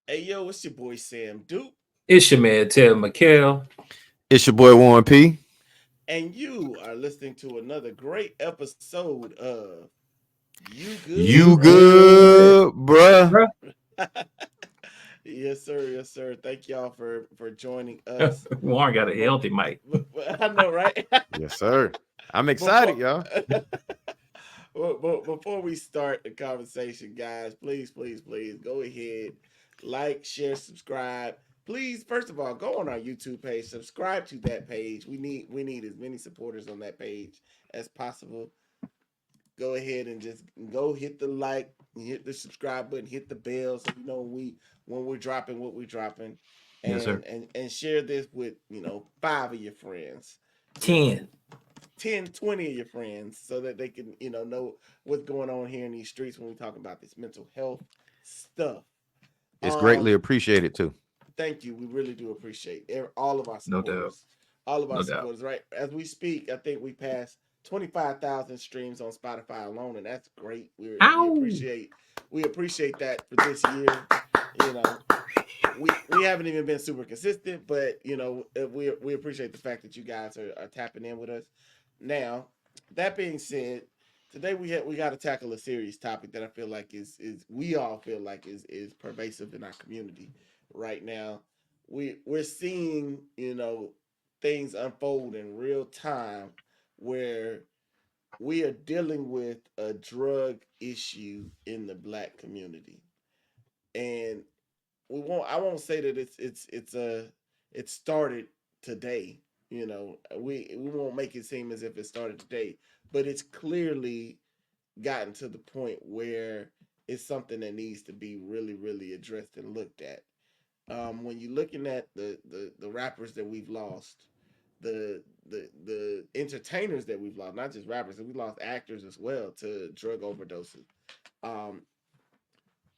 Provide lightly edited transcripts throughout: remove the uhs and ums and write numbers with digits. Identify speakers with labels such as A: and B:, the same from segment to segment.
A: Hey yo, it's your boy Sam Duke,
B: It's your man, Ted McHale.
C: It's your boy Warren P.
A: and you are listening to another great episode of You Good,
C: You
A: Bruh?
C: good, bruh?
B: Bruh.
A: Yes, sir. Yes, sir. Thank y'all for joining us.
B: Warren got a healthy mic.
A: I know, right?
C: Yes, sir. I'm excited,
A: before
C: y'all.
A: before we start the conversation, guys, please go ahead, like, share, subscribe. Please, first of all, go on our YouTube page, subscribe to that page. We need as many supporters on that page as possible. Go ahead and just go hit the like, hit the subscribe button, hit the bell so you know when we're dropping what we're dropping,
B: Yes, sir.
A: and share this with five of your friends,
B: 10.
A: 10, 20 of your friends so that they can know what's going on here in these streets when we talk about this mental health stuff.
C: It's greatly
A: um
C: appreciated too.
A: Thank you, we really do appreciate all of our
B: No doubt.
A: supporters, all of our
B: No doubt.
A: supporters. Right as we speak, I think we passed 25,000 streams on Spotify alone, and that's great.
B: Ow!
A: We appreciate that for this year. you know we haven't even been super consistent, but we appreciate the fact that you guys are tapping in with us. Now, that being said, today we got to tackle a serious topic that I feel like is we all feel like is pervasive in our community right now. We're seeing things unfold in real time where we are dealing with a drug issue in the black community, and I won't say that it started today. We won't make it seem as if it started today, but it's clearly gotten to the point where it's something that needs to be really, really addressed and looked at. When you're looking at the rappers that we've lost, the entertainers that we've lost, not just rappers, we lost actors as well to drug overdoses. Um,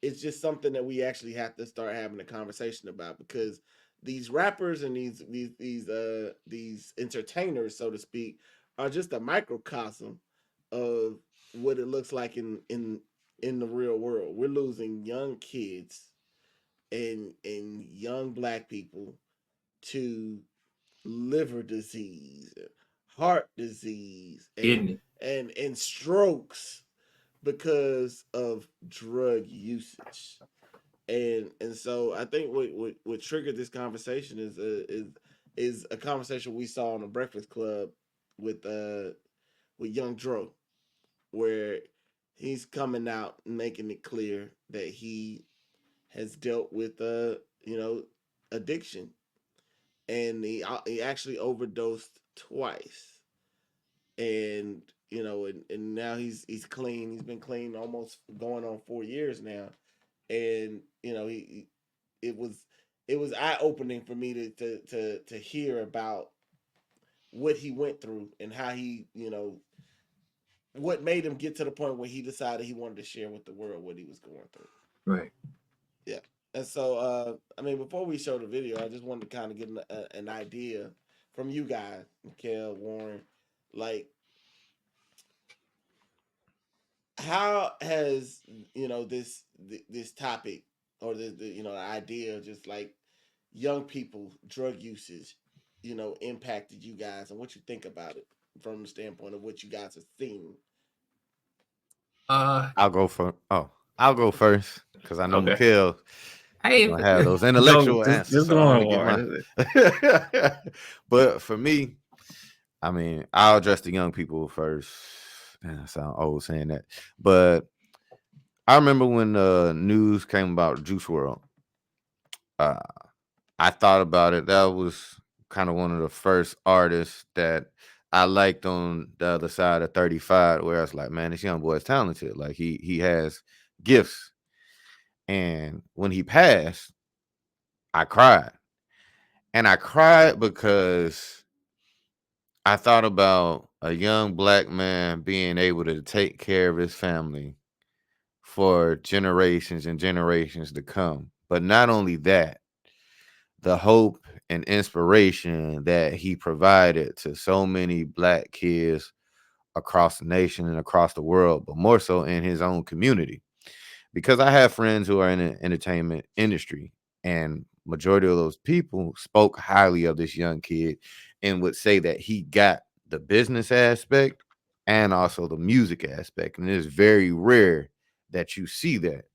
A: it's just something that we actually have to start having a conversation about, because these rappers and these entertainers, so to speak, are just a microcosm of what it looks like in the real world. We're losing young kids and young black people to liver disease, heart disease,
B: Isn't it?
A: and strokes because of drug usage. And so I think what triggered this conversation is a conversation we saw on the Breakfast Club with with Young Dro, where he's coming out and making it clear that he has dealt with addiction, and he actually overdosed twice, and and now he's clean. He's been clean almost going on 4 years now, and it was it was eye opening for me to hear about what he went through and how he what made him get to the point where he decided he wanted to share with the world what he was going through.
B: Right.
A: Yeah. And so I mean, before we show the video, I just wanted to kind of get an idea from you guys, Mikhail, Warren, like, how has this topic, or the idea of just like young people drug usage impacted you guys, and what you think about it from the standpoint of what you guys have seen.
B: Uh,
C: I'll go for I'll go first because I know
B: okay.
C: Mikhail
B: Hey,
C: gonna have those
B: go.
C: intellectual answers,
B: Just
C: so
B: go
C: I want to
B: on,
C: get my.
B: Warren.
C: But for me, I mean, I'll address the young people first. Man, I sound old saying that, but I remember when the news came about Juice World. Uh, I thought about it. That was kind of one of the first artists that I liked on the other side of 35, where I was like, man, this young boy is talented. Like he has gifts. And when he passed, I cried. And I cried because I thought about a young black man being able to take care of his family for generations and generations to come. But not only that, the hope and inspiration that he provided to so many black kids across the nation and across the world, but more so in his own community. Because I have friends who are in the entertainment industry, And majority of those people spoke highly of this young kid and would say that he got the business aspect and also the music aspect. And it's very rare that you see that.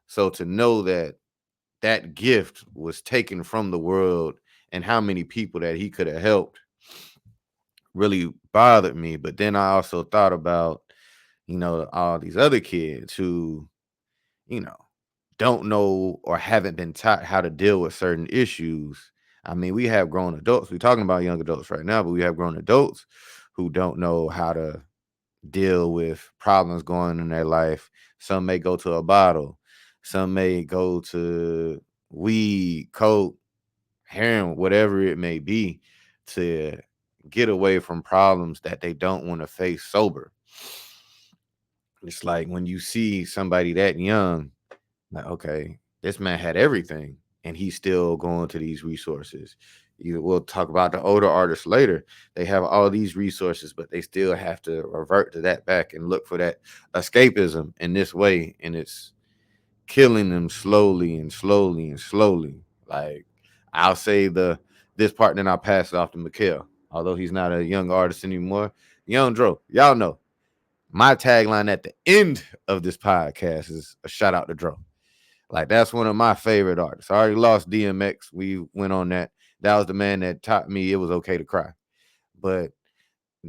C: So to know that that gift was taken from the world and how many people that he could have helped really bothered me. But then I also thought about, all these other kids who, you know, don't know or haven't been taught how to deal with certain issues. I mean, we have grown adults. We're talking about young adults right now, but we have grown adults who don't know how to deal with problems going in their life. Some may go to a bottle, some may go to weed, coke, heroin, whatever it may be, to get away from problems that they don't want to face sober. It's like when you see somebody that young, like, okay, this man had everything and he's still going to these resources. We'll talk about the older artists later. They have all these resources, but they still have to revert to that back and look for that escapism in this way. And it's killing them slowly and slowly and slowly. Like, I'll say this part, and then I'll pass it off to Mikhail. Although he's not a young artist anymore. Young Dro, y'all know my tagline at the end of this podcast is a shout out to Dro. Like, that's one of my favorite artists. I already lost DMX. We went on that. That was the man that taught me it was okay to cry. But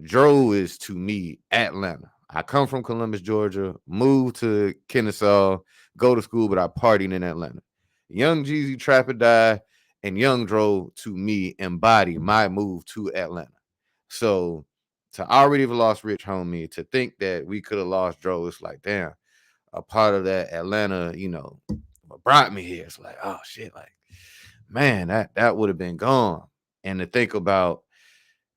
C: Dro is to me Atlanta. I come from Columbus, Georgia, moved to Kennesaw, go to school, but I partied in Atlanta. Young Jeezy, Trap or Die, and Young Dro to me embody my move to Atlanta. So to already have lost Rich Homie, to think that we could have lost Dro, it's like, damn, a part of that Atlanta, what brought me here. It's like, oh shit, like, man, that would have been gone. And to think about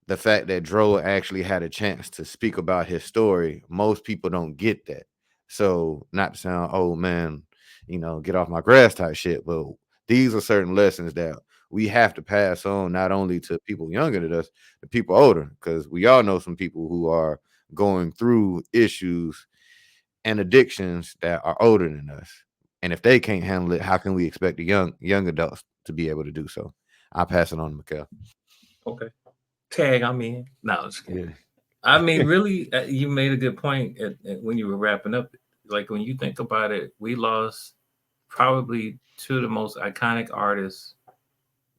C: the fact that Dro actually had a chance to speak about his story, most people don't get that. So, not to sound, oh man, get off my grass type shit, but these are certain lessons that we have to pass on not only to people younger than us, but people older, because we all know some people who are going through issues and addictions that are older than us. And if they can't handle it, how can we expect the young adults to be able to do so? I'll pass it on to Mikhail.
B: Okay. Tag, I'm in. No, I'm just kidding.
C: Yeah.
B: I mean, really, you made a good point when you were wrapping up. Like, when you think about it, we lost probably two of the most iconic artists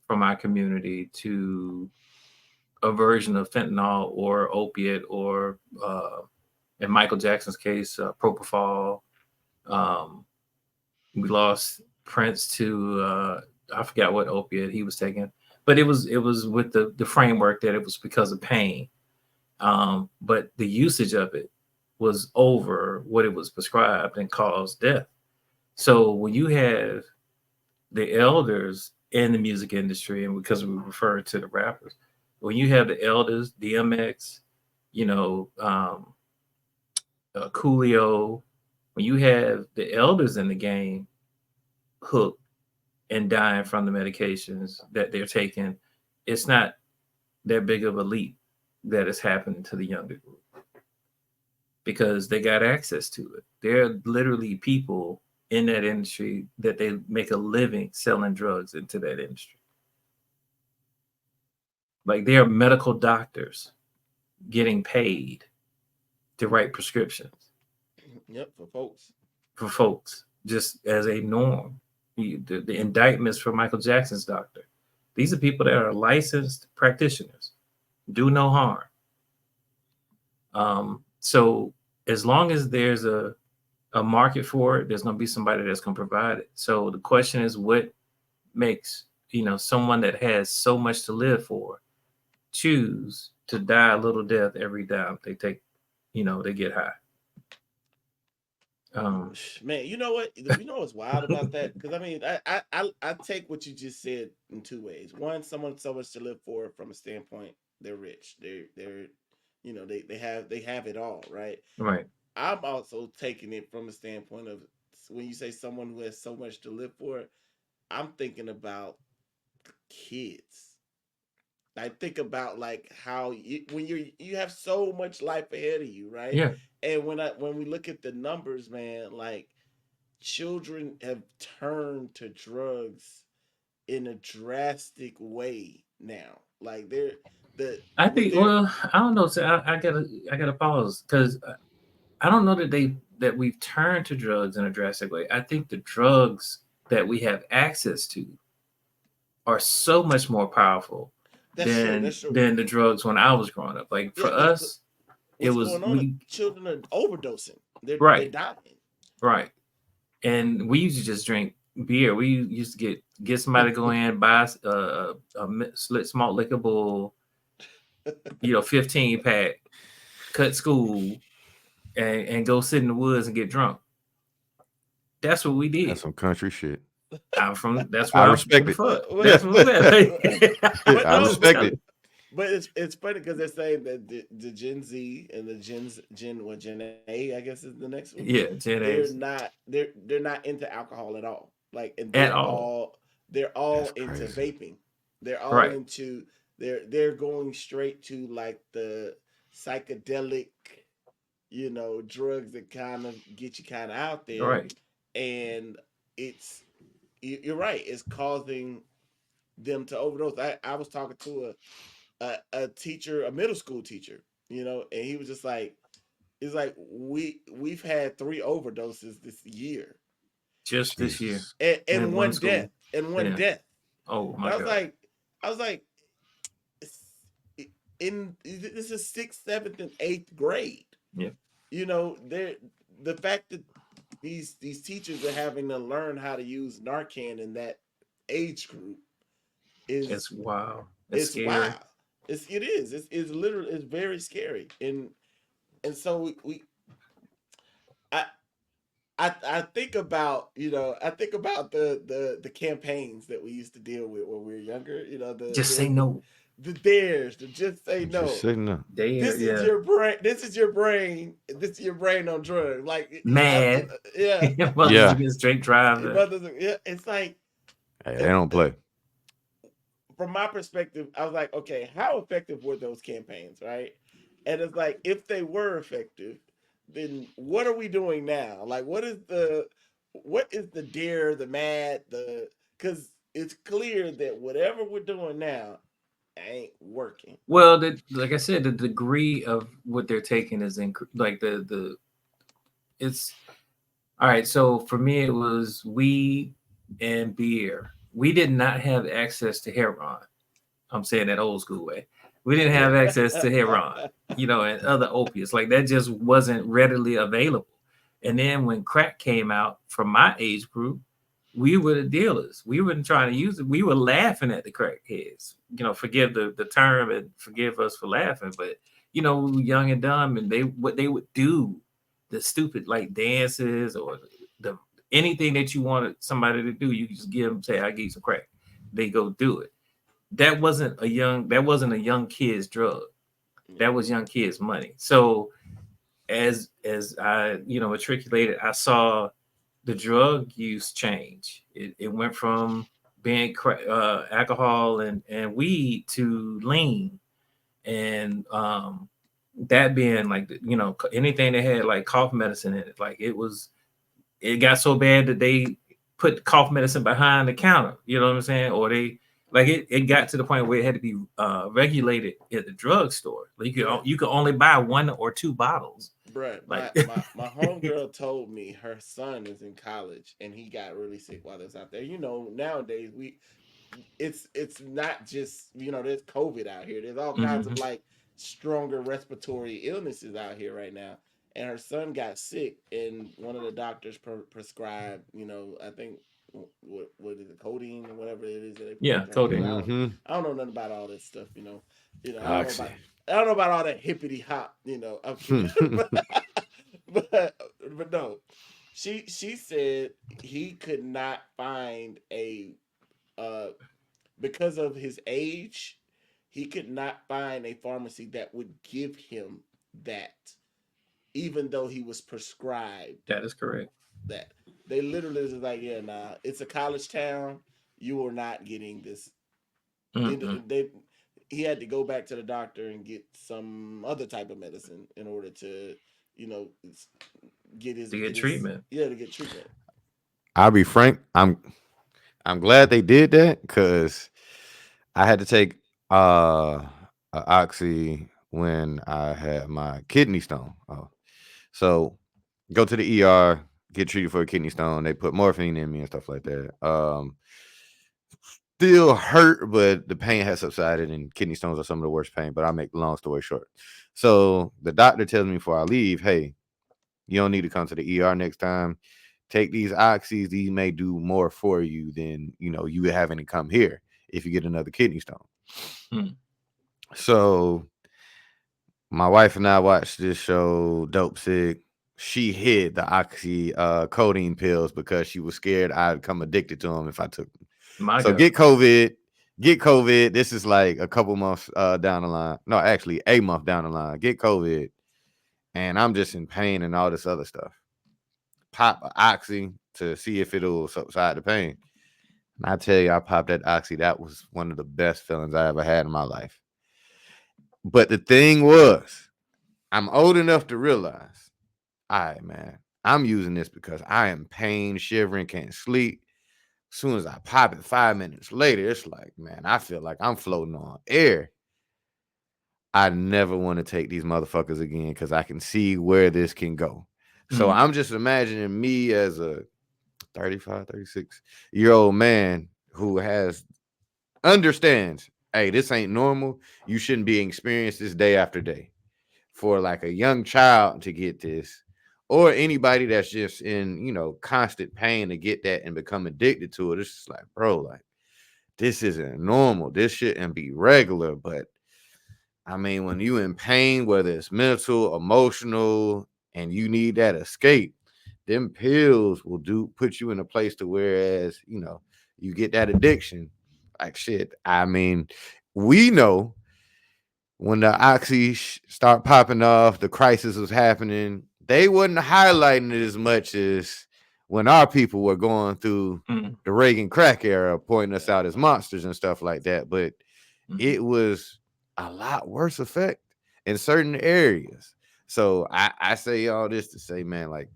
B: from our community to a version of fentanyl or opiate or, in Michael Jackson's case, propofol. Um, we lost Prince to, I forgot what opiate he was taking, but it was with the framework that it was because of pain. But the usage of it was over what it was prescribed and caused death. So when you have the elders in the music industry, and because we refer to the rappers, when you have the elders, DMX, you know, Coolio, when you have the elders in the game hooked and dying from the medications that they're taking, it's not that big of a leap that is happening to the younger group because they got access to it. There are literally people in that industry that they make a living selling drugs into that industry. Like, there are medical doctors getting paid to write prescriptions
A: Yep, for folks.
B: for folks just as a norm. The indictments for Michael Jackson's doctor. These are people that are licensed practitioners, do no harm. So as long as there's a market for it, there's going to be somebody that's going to provide it. So the question is, what makes someone that has so much to live for choose to die a little death every time they take, they get high. Um,
A: Man, you know what? You know what's wild about that? Because I mean, I take what you just said in two ways. One, someone so much to live for from a standpoint they're rich. They're they have it all, right?
B: right.
A: I'm also taking it from a standpoint of when you say someone who has so much to live for, I'm thinking about kids. I think about like how when you have so much life ahead of you, right?
B: Yeah.
A: And when we look at the numbers, man, like children have turned to drugs in a drastic way now. Like they're the
B: I
A: what
B: think.
A: they're
B: Well, I don't know. So I gotta pause because I don't know that we've turned to drugs in a drastic way. I think the drugs that we have access to are so much more powerful
A: that's true. That's true.
B: than the drugs when I was growing up. Like
A: Yeah,
B: for
A: because
B: us, it
A: what's
B: was
A: going on? Is
B: we
A: children are overdosing. They're
B: right,
A: dying.
B: right, and we used to just drink beer. We used to get somebody to go in buy split small lickable, 15 pack, cut school, and go sit in the woods and get drunk. That's what we
C: That's
B: did.
C: some country shit.
B: I'm from. That's
C: I
B: where I'm from.
C: respect
B: The
C: it.
B: fuck.
A: But,
B: That's what I'm
A: but
C: I
A: no,
C: respect it.
A: but it's funny because they're saying that the Gen Z and the Gen A, I guess is the next one.
B: Yeah, Gen X
A: They're not into alcohol at all. Like, and
B: at all.
A: they're all
C: That's
A: into
C: crazy.
A: vaping. They're all
B: Right,
A: into they're going straight to like the psychedelic, drugs that kind of get you kind of out there,
B: right.
A: and it's you're right. It's causing them to overdose. I was talking to a teacher, a middle school teacher, and he was just like, it's like we've had three overdoses this year,
B: Just this year
C: Jesus.
A: and
B: in one
A: one death,
B: school.
A: and one
B: Yeah.
A: death.
B: Oh
A: And
B: my God.
A: I was like, in this is sixth, seventh, and eighth grade.
B: Yeah.
A: They're the fact that these teachers are having to learn how to use Narcan in that age group is
B: It's wow. It's
A: it's
B: scary.
A: wild. It's literally it's very scary. And so we I I think about I think about the campaigns that we used to deal with when we were younger.
B: Just say no.
A: The dares to just say
C: Just
A: no.
C: sitting there.
B: There.
A: This is
B: Yeah.
A: your brain. This is your brain. This is your brain on drugs. Like,
B: Mad.
A: yeah,
B: Mothers
C: Yeah.
B: against drink driving.
A: yeah. It's like,
C: Hey,
A: uh,
C: they don't
A: uh,
C: play.
A: from my perspective, I was like, okay, how effective were those campaigns, right? And it's like, if they were effective, then what are we doing now? Like, what is the dare, the mad, because it's clear that whatever we're doing now ain't working.
B: Well, like I said, the degree of what they're taking is like the it's all right. So for me, it was weed and beer. We did not have access to heroin. I'm saying that old school way. We didn't
C: Yeah.
B: have access to heroin, and other opiates. Like that just wasn't readily available. And then when crack came out from my age group, we were the dealers. We weren't trying to use it. We were laughing at the crackheads. Forgive the term and forgive us for laughing, but we were young and dumb, and what they would do, the stupid like dances or the anything that you wanted somebody to do, you could just give them, say, I give you some crack. They go do it. That wasn't a young kid's drug. That was young kids' money. So as I matriculated, I saw the drug use change. It went from being alcohol and weed to lean, and that being like anything that had like cough medicine in it. Like it got so bad that they put cough medicine behind the counter. You know what I'm saying? Or it got to the point where it had to be regulated at the drugstore. Like
A: Yeah.
B: you could only buy one or two bottles.
A: Bruh,
B: Like
A: my homegirl told me her son is in college and he got really sick while he was out there. Nowadays it's not just there's COVID out here. There's all kinds of
B: mhm.
A: like stronger respiratory illnesses out here right now. And her son got sick, and one of the doctors prescribed, I think what is it, codeine or whatever it is that they put in
B: Yeah,
A: drink.
B: codeine.
C: Mm-hmm.
A: I don't know nothing about all this stuff. I don't know
C: Oxy.
A: about all that hippity hop. I'm kidding, but no, she said he could not find a uh because of his age, he could not find a pharmacy that would give him that, even though he was prescribed
B: That is correct.
A: that. They literally was like, yeah, nah, it's a college town. You are not getting this.
B: Mm-mm.
A: They he had to go back to the doctor and get some other type of medicine in order to, you know, get his
B: To get
A: get his
B: treatment.
A: yeah to get treatment.
C: I'll be frank. I'm glad they did that because I had to take a oxy when I had my kidney stone. Oh, so go to the ER, get treated for a kidney stone. They put morphine in me and stuff like that. Still hurt, but the pain has subsided, and kidney stones are some of the worst pain. But I'll make the long story short. So the doctor tells me before I leave, hey, you don't need to come to the ER next time. Take these oxys. These may do more for you than you would having to come here if you get another kidney stone.
B: Mm.
C: So my wife and I watched this show, Dope Sick. She hid the oxy codeine pills because she was scared I'd become addicted to them if I took them.
B: My
C: So
B: God.
C: get COVID. This is like a couple months down the line. No, actually a month down the line. Get COVID, and I'm just in pain and all this other stuff. Pop a oxy to see if it'll subside the pain. And I tell you, I popped that oxy. That was one of the best feelings I ever had in my life. But the thing was, I'm old enough to realize, all right, man, I'm using this because I am pain, shivering, can't sleep. As soon as I pop it 5 minutes later, it's like, man, I feel like I'm floating on air. I never want to take these motherfuckers again because I can see where this can go. So
B: Mm.
C: I'm just imagining me as a 35, 36-year old man who understands, hey, this ain't normal. You shouldn't be experiencing this day after day. For like a young child to get this, or anybody that's just in, constant pain to get that and become addicted to it, it's just like, bro, like, this isn't normal. This shouldn't be regular. But I mean, when you in pain, whether it's mental, emotional, and you need that escape, them pills will put you in a place to whereas, you get that addiction. Like shit. I mean, we know when the oxy start popping off, the crisis was happening. They wasn't highlighting it as much as when our people were going through
B: Mm.
C: the Reagan crack era, pointing us out as monsters and stuff like that. But
B: Mm.
C: it was a lot worse effect in certain areas. So I say all this to say, man, like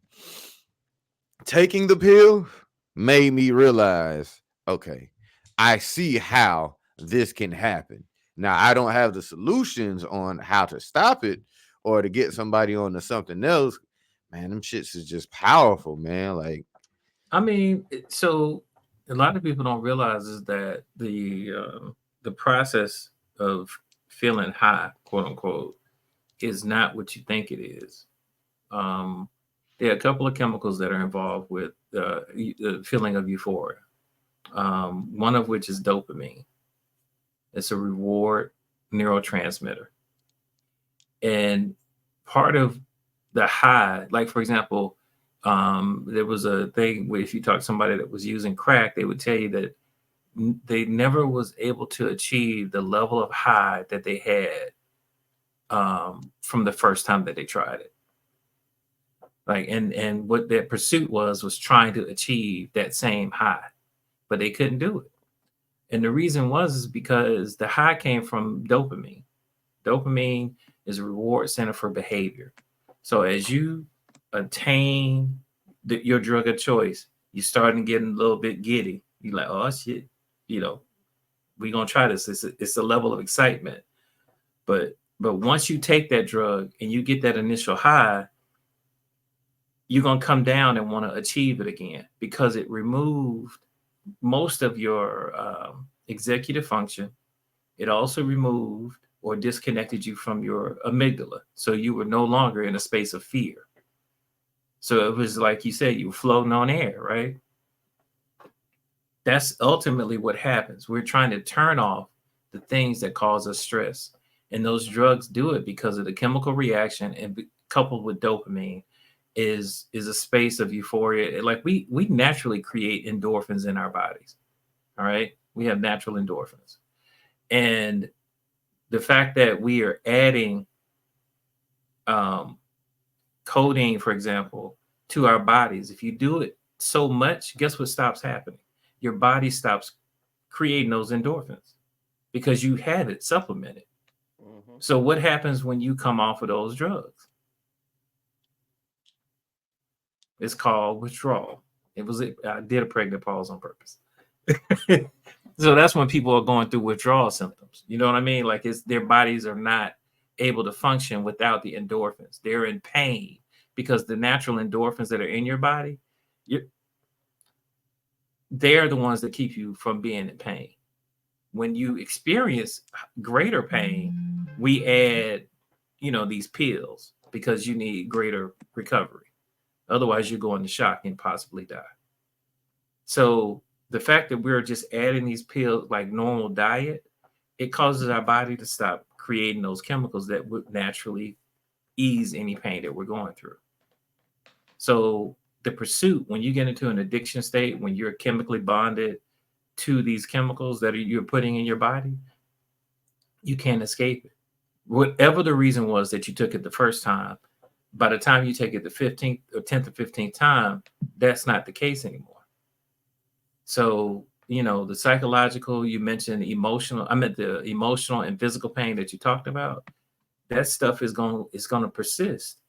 C: taking the pill made me realize, okay, I see how this can happen. Now, I don't have the solutions on how to stop it or to get somebody on to something else. Man, them shits is just powerful, man. Like,
B: I mean, so a lot of people don't realize is that the process of feeling high, quote unquote, is not what you think it is. Um, there are a couple of chemicals that are involved with the feeling of euphoria. One of which is dopamine. It's a reward neurotransmitter, and part of the high, like for example, there was a thing where if you talk to somebody that was using crack, they would tell you that they never was able to achieve the level of high that they had from the first time that they tried it. Like and what their pursuit was trying to achieve that same high, but they couldn't do it. And the reason was is because the high came from dopamine. Dopamine is a reward center for behavior. So as you attain your drug of choice, you starting getting a little bit giddy. You like, oh shit, you know, we gonna try this. It's a level of excitement. But once you take that drug and you get that initial high, you're gonna come down and want to achieve it again because it removed most of your executive function. It also removed or disconnected you from your amygdala. So you were no longer in a space of fear. So it was like you said, you were floating on air, right? That's ultimately what happens. We're trying to turn off the things that cause us stress. And those drugs do it because of the chemical reaction and coupled with dopamine is a space of euphoria. Like we naturally create endorphins in our bodies. All right. We have natural endorphins. And the fact that we are adding um, codeine, for example, to our bodies, if you do it so much, guess what stops happening? Your body stops creating those endorphins because you had it supplemented.
A: Mm-hmm.
B: So what happens when you come off of those drugs? It's called withdrawal. I did a pregnant pause on purpose. So that's when people are going through withdrawal symptoms. You know what I mean? Like it's their bodies are not able to function without the endorphins. They're in pain because the natural endorphins that are in your body, you they're the ones that keep you from being in pain. When you experience greater pain, we add, these pills because you need greater recovery. Otherwise, you're going to shock and possibly die. So the fact that we're just adding these pills like normal diet, it causes our body to stop creating those chemicals that would naturally ease any pain that we're going through. So the pursuit, when you get into an addiction state, when you're chemically bonded to these chemicals that you're putting in your body, you can't escape it. Whatever the reason was that you took it the first time, by the time you take it the 15th or 10th or 15th time, that's not the case anymore. So, the psychological, you mentioned emotional, I meant the emotional and physical pain that you talked about, that stuff is going to persist,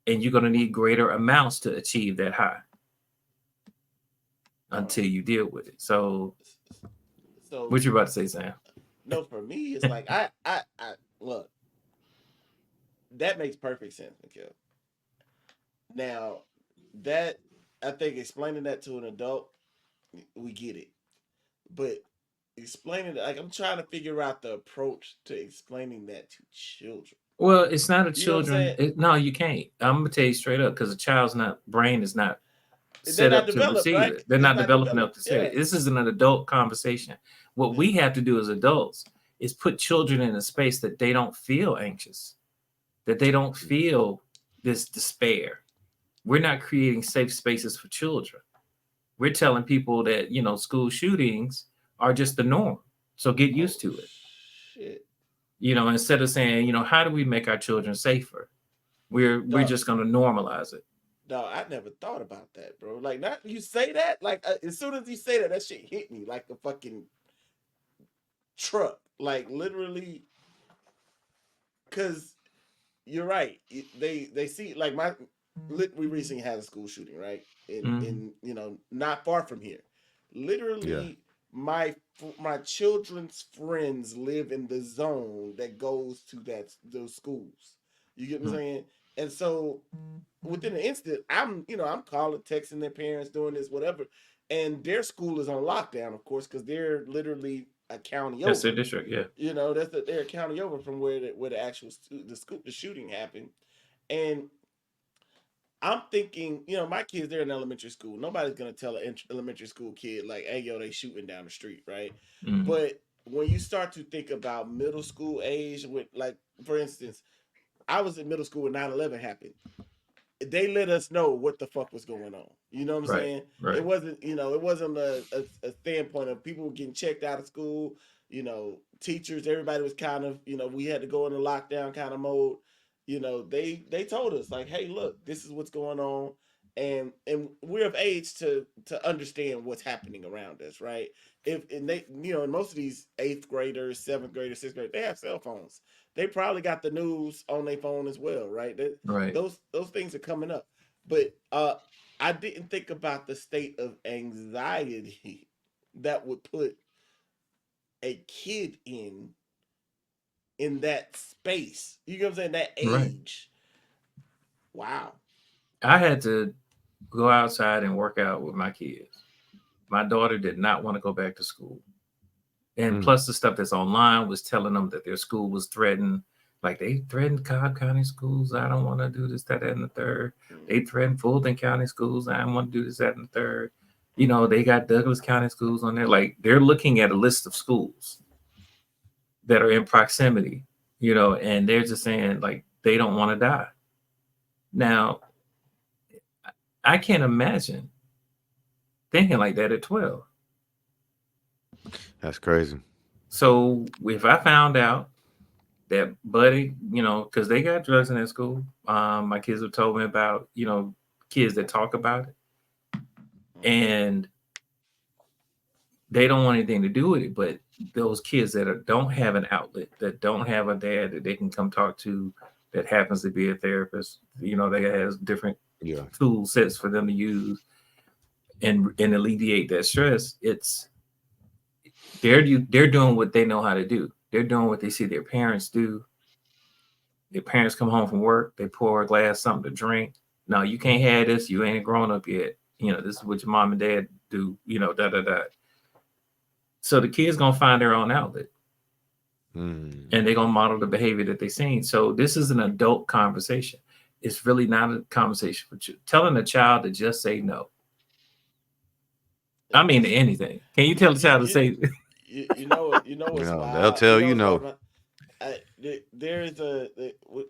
B: and you're going to need greater amounts to achieve that high
A: Um,
B: until you deal with it. So,
A: so
B: what you about to say, Sam?
A: no, for me, it's like I look. That makes perfect sense, Mikhail. Now, that I think explaining that to an adult, we get it. But explaining it, like I'm trying to figure out the approach to explaining that to children.
B: Well, it's not a
A: You know what I'm
B: children.
A: saying?
B: No, you can't. I'm gonna tell you straight up because a child's not brain is not
A: They're
B: set
A: not
B: up to
A: developed,
B: receive
A: right?
B: it. They're
A: It's
B: not
A: not
B: developed enough
A: developed.
B: to say
A: Yeah.
B: it. This is an adult conversation. What we have to do as adults is put children in a space that they don't feel anxious, that they don't feel this despair. We're not creating safe spaces for children. We're telling people that, school shootings are just the norm. So get
A: Oh
B: used to it.
A: shit.
B: Instead of saying, how do we make our children safer? We're
A: Dog,
B: just going to normalize it.
A: dog, I never thought about that, bro. Like, not you say that, like as soon as you say that, that shit hit me like a fucking truck. Like literally, because you're right. They see like we recently had a school shooting, right?
B: Mhm.
A: In not far from here.
C: Yeah.
A: Literally, my children's friends live in the zone that goes to those schools. You get what I'm
B: Mm.
A: saying? And so within an instant, I'm calling, texting their parents, doing this, whatever, and their school is on lockdown, of course, because they're literally a county
B: That's their
A: over.
B: district, yeah.
A: They're a county over from where the actual the shooting happened, and I'm thinking, my kids, they're in elementary school. Nobody's gonna tell an elementary school kid like, "Hey, yo, they shooting down the street," right?
B: Mm.
A: But when you start to think about middle school age, with like, for instance, I was in middle school when 9/11 happened. They let us know what the fuck was going on. You know what I'm
B: Right,
A: saying?
B: right,
A: It wasn't a standpoint of people getting checked out of school. Teachers, everybody was kind of, we had to go into lockdown kind of mode. They told us like, hey, look, this is what's going on, and we're of age to understand what's happening around us, right? If and they, most of these eighth graders, seventh graders, sixth graders, they have cell phones. They probably got the news on their phone as well, right?
B: right,
A: Those things are coming up. But I didn't think about the state of anxiety that would put a kid in that space. You know what I'm saying? That
B: right.
A: age. Wow.
B: I had to go outside and work out with my kids. My daughter did not want to go back to school. And
C: Mm.
B: plus, the stuff that's online was telling them that their school was threatened. Like they threatened Cobb County schools. I don't want to do this, that, and the third. They
A: Mm.
B: threatened Fulton County schools. I don't want to do this, that, and the third. They got Douglas County schools on there. Like they're looking at a list of schools that are in proximity, and they're just saying like they don't want to die. Now, I can't imagine thinking like that at 12.
C: That's crazy.
B: So if I found out that buddy, because they got drugs in their school, my kids have told me about, kids that talk about it,
A: Mm.
B: and they don't want anything to do with it. But those kids that don't have an outlet, that don't have a dad that they can come talk to, that happens to be a therapist, that has different
C: Yeah.
B: tool sets for them to use. and alleviate that stress, they're doing what they know how to do. They're doing what they see their parents do. Their parents come home from work, they pour a glass something to drink. No, you can't have this. You ain't grown up yet. This is what your mom and dad do. Da da da. So the kids gonna find their own outlet, and they're gonna model the behavior that they seen. So this is an adult conversation. It's really not a conversation for you. Telling a child to just say no. I mean to anything. Can you tell a child to say?
A: you know what's
C: They'll
A: wild. You
C: tell
A: know
C: you
A: what's wild
C: no.
A: about. There is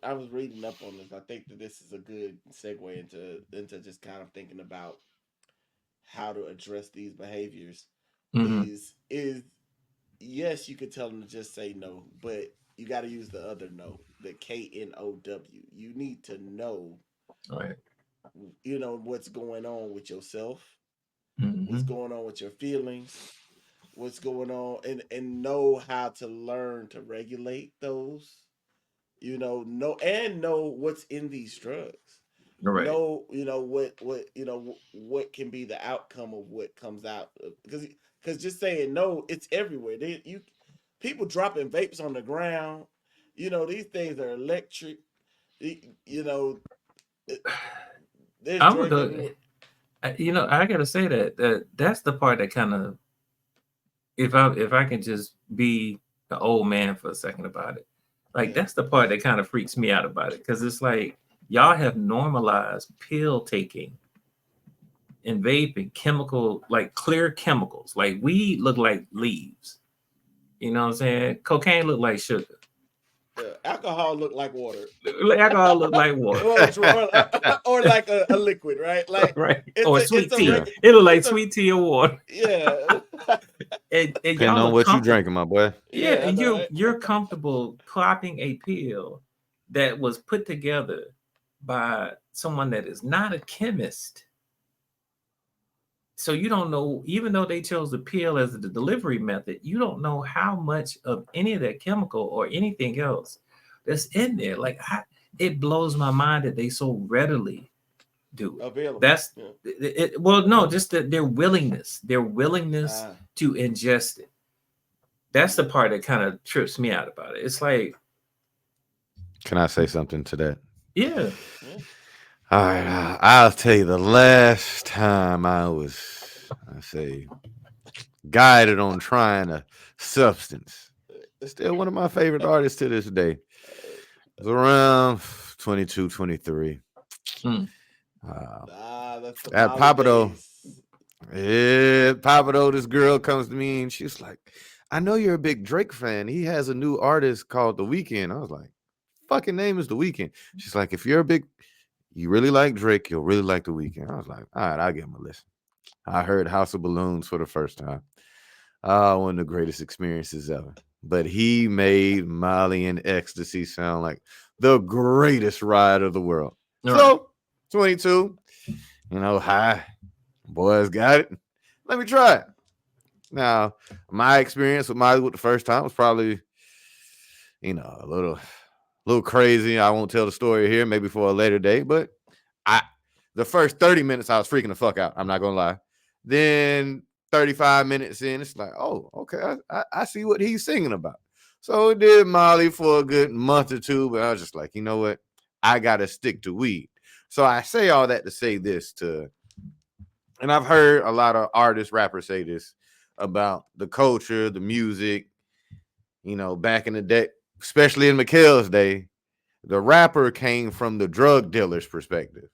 A: I was reading up on this. I think that this is a good segue into just kind of thinking about how to address these behaviors.
B: Mm-hmm.
A: Is yes, you could tell them to just say no, but you got to use the other no, the KNOW. You need to know,
B: Right.
A: what's going on with yourself, what's
B: Mm-hmm.
A: going on with your feelings, what's going on, and know how to learn to regulate those. Know what's in these drugs.
B: Right.
A: What can be the outcome of what comes out, because just saying no, it's everywhere. People dropping vapes on the ground. These things are electric. You know, there's
B: I'm gonna
A: drugs
B: go.
A: everywhere.
B: I gotta say that's the part that kind of, if I can just be the old man for a second about it, like
A: Yeah,
B: that's the part that kind of freaks me out about it, because it's like y'all have normalized pill taking and vaping, chemical, like clear chemicals. Like weed look like leaves. You know what I'm saying? Cocaine look like sugar.
A: yeah. Alcohol look like water.
B: Alcohol look like water.
A: or like a liquid, right? Like
B: Right?
A: it's
B: Or
A: a it's
B: sweet
A: a
B: tea.
C: Yeah.
A: reg-
B: It look like
A: it's a
B: sweet tea or water.
A: yeah.
B: And
C: Depending
B: y'all
C: on
B: are
C: what you
B: comfortable.
C: drinking, my boy.
B: Yeah,
A: Yeah, I
B: and
A: know,
B: you're comfortable popping a pill that was put together by someone that is not a chemist. So you don't know, even though they chose the pill as the delivery method, you don't know how much of any of that chemical or anything else that's in there. It blows my mind that they so readily do it.
A: available.
B: That's
A: Yeah.
B: it. Well, no, just their willingness
A: Ah.
B: to ingest it. That's the
A: Yeah.
B: part that kind of trips me out about it. It's like,
C: Can I say something to that?
B: yeah,
A: Yeah.
C: All right, I'll tell you the last time I say, guided on trying a substance. Still one of my favorite artists to this day. It was around 22, 23.
B: mm,
C: Uh,
A: That's the
C: at
A: Molly
C: Papado,
A: days.
C: Papado, this girl comes to me and she's like, I know you're a big Drake fan. He has a new artist called The Weeknd. I was like, fucking name is The Weeknd. She's like, if you really like Drake, you'll really like The Weeknd. I was like, all right, I'll give him a listen. I heard House of Balloons for the first time. One of the greatest experiences ever. But he made Molly and Ecstasy sound like the greatest ride of the world.
B: all right,
C: So, 22, hi, boys got it. Let me try it. Now, my experience with Molly with the first time was probably, a little crazy. I won't tell the story here, maybe for a later date, but I the first 30 minutes I was freaking the fuck out. I'm not gonna lie. Then 35 minutes in, it's like, oh, okay, I see what he's singing about. So it did Molly for a good month or two, but I was just like, you know what? I gotta stick to weed. So I say all that to say this and I've heard a lot of artists, rappers say this about the culture, the music, back in the day, especially in Mikhail's day, the rapper came from the drug dealer's perspective.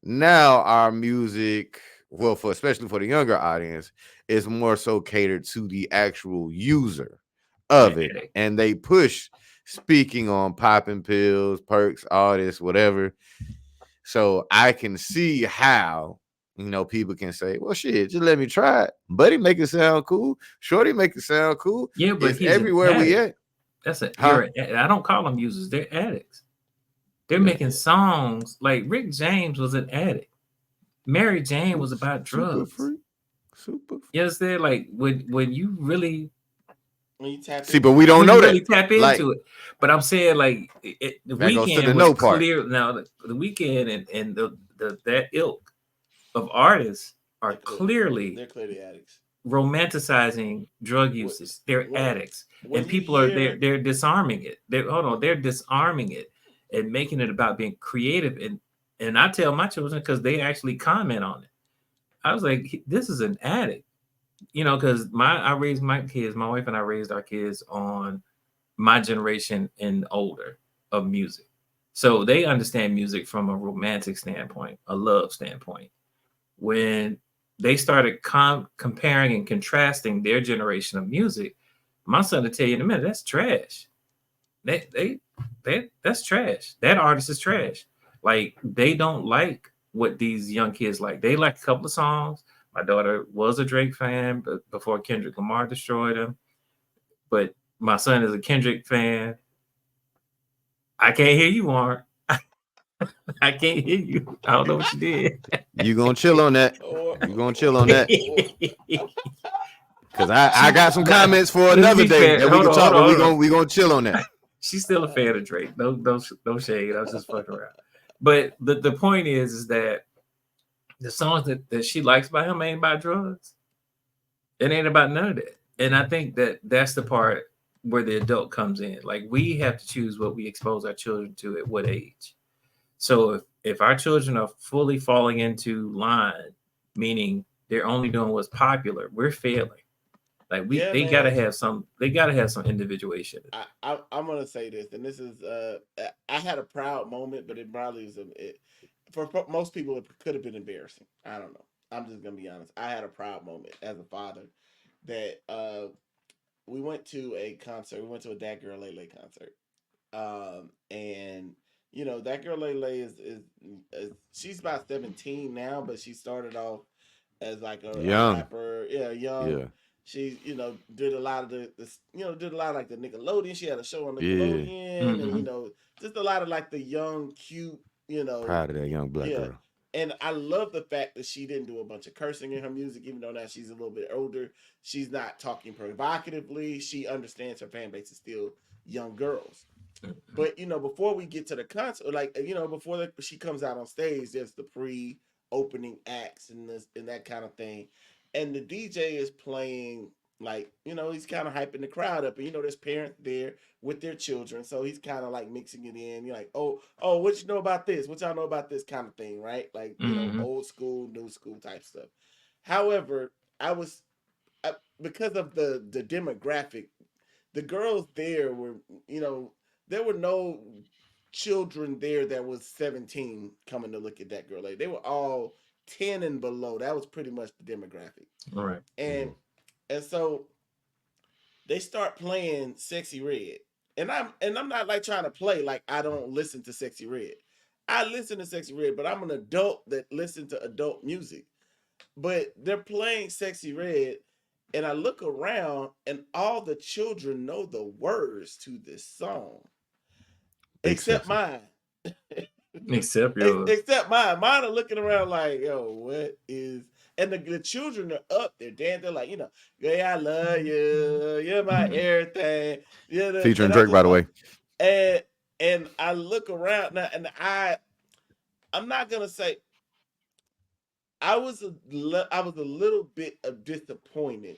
C: Now our music, well, especially for the younger audience, is more so catered to the actual user
B: the
C: of it,
B: addict.
C: and they push speaking on popping pills, perks, all this, whatever. So I can see how people can say, "Well, shit, just let me try it." Buddy, make it sound cool. Shorty, make it sound cool.
B: Yeah, but
C: It's
B: he's an
C: everywhere we
B: addict.
C: at, huh?
B: I don't call them users. They're addicts. They're
C: Yeah,
B: making songs like Rick James was an addict. Mary Jane was about
C: super
B: drugs.
C: free, super.
B: You understand? Like when you really
A: When you tap
C: See, but
A: into
C: we
A: it.
C: don't
B: when you
C: know that.
B: really tap
C: Like
B: into it. But I'm saying like the
C: that goes to the
B: weekend was
C: no part.
B: clear. Now the weekend and the that ilk of artists, are clearly
A: they're clearly addicts.
B: romanticizing drug
A: When
B: usage. They're
A: when
B: addicts,
A: when
B: and
A: you
B: people are
A: hear
B: they're disarming it. They're hold on, they're disarming it and making it about being creative. And I tell my children because they actually comment on it. I was like, this is an addict, because I raised my kids, my wife and I raised our kids on my generation and older of music. So they understand music from a romantic standpoint, a love standpoint. When they started comparing and contrasting their generation of music, my son will tell you in a minute, that's trash. That's trash. That artist is trash. Like they don't like what these young kids like. They like a couple of songs. My daughter was a Drake fan, but before Kendrick Lamar destroyed him. But my son is a Kendrick fan. I can't hear you, Warren. I can't hear you. I don't know what you did.
C: You gonna chill on that?
A: or,
C: You gonna chill on that?
A: or
C: Cause I
B: She
C: got some comments for
B: let's
C: another
B: be
C: day
B: fair.
C: that we
B: Hold
C: can
B: on, hold
C: talk,
B: on,
C: but
B: hold on.
C: we gonna chill on that.
B: She's still a fan of Drake. No shade. I was just fucking around. But the point is that the songs that she likes by him ain't about drugs. It ain't about none of that. And I think that that's the part where the adult comes in. Like we have to choose what we expose our children to at what age. So if our children are fully falling into line, meaning they're only doing what's popular, we're failing. Like
A: yeah,
B: they gotta
A: man.
B: have some individuation.
A: I'm gonna say this, and this is I had a proud moment, but it probably was for most people it could have been embarrassing. I don't know. I'm just gonna be honest. I had a proud moment as a father that we went to a concert. We went to a Dat Girl Lele concert, and that girl Lele is she's about 17 now, but she started off as like a
C: Young,
A: rapper, yeah, young.
C: yeah,
A: She, did a lot of did a lot of like the Nickelodeon. She had a show on
C: yeah.
A: Nickelodeon, and
B: Mm-hmm.
A: just a lot of like the young, cute,
C: Proud of that young black
A: yeah.
C: girl.
A: And I love the fact that she didn't do a bunch of cursing in her music, even though now she's a little bit older. She's not talking provocatively. She understands her fan base is still young girls. But before we get to the concert, like before she comes out on stage, there's the pre-opening acts and this and that kind of thing, and the DJ is playing like he's kind of hyping the crowd up, and there's parents there with their children, so he's kind of like mixing it in. You're like, oh, what you know about this? What y'all know about this kind of thing, right? Like
B: Mm-hmm.
A: old school, new school type stuff. However, I was because of the demographic, the girls there were, there were no children there that was 17 coming to look at that girl. Like they were all 10 and below. That was pretty much the demographic.
B: All right.
A: And
C: Yeah.
A: and so they start playing Sexy Red. And I'm not like trying to play like I don't listen to Sexy Red. I listen to Sexy Red, but I'm an adult that listen to adult music. But they're playing Sexy Red, and I look around, and all the children know the words to this song,
C: Big
A: except
C: sexy.
A: mine.
B: Except yours.
A: Except mine. Mine are looking around like, yo, what is? And the children are up there dancing. They're like, yeah, I love you. You're my everything.
C: Featuring
A: And I'm
C: Drake,
A: just
C: by the
A: like,
C: way.
A: and I look around now, and I'm not gonna say I was a little bit of disappointed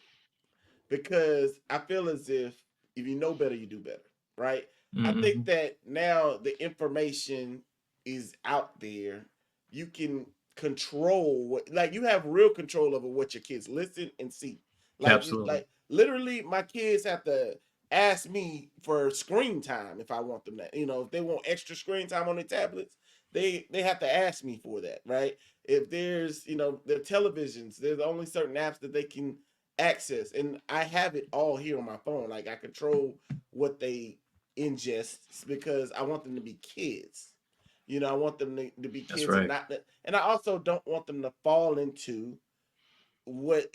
A: because I feel as if you know better, you do better, right? I
B: Mm-hmm.
A: think that now the information is out there. You can control like you have real control over what your kids listen and see.
B: Absolutely.
A: Like literally, my kids have to ask me for screen time if I want them that. If they want extra screen time on their tablets, they have to ask me for that, right? If there's their televisions, there's only certain apps that they can access, and I have it all here on my phone. Like I control what they ingest because I want them to be kids. I want them to be
B: That's
A: kids and
B: right.
A: not, and I also don't want them to fall into what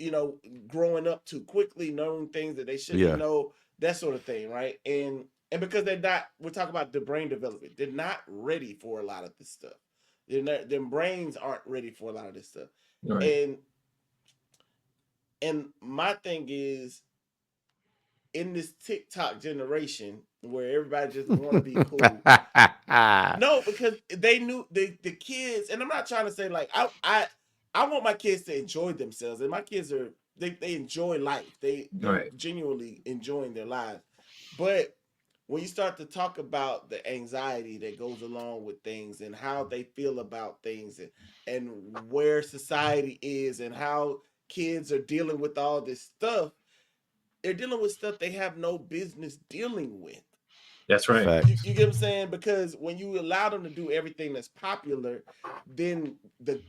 A: growing up too quickly, knowing things that they shouldn't
C: Yeah.
A: know, that sort of thing, right? And because they're not, we're talking about the brain development. They're not ready for a lot of this stuff. Their brains aren't ready for a lot of this stuff.
B: Right.
A: And my thing is in this TikTok generation where everybody just want to be cool. No, because they knew the kids, and I'm not trying to say like I I want my kids to enjoy themselves, and my kids are they enjoy life. They're
B: Right.
A: genuinely enjoying their lives. But when you start to talk about the anxiety that goes along with things and how they feel about things and where society is and how kids are dealing with all this stuff, they're dealing with stuff they have no business dealing with.
B: That's right.
A: You
C: Facts.
A: get what I'm saying? Because when you allow them to do everything that's popular, then the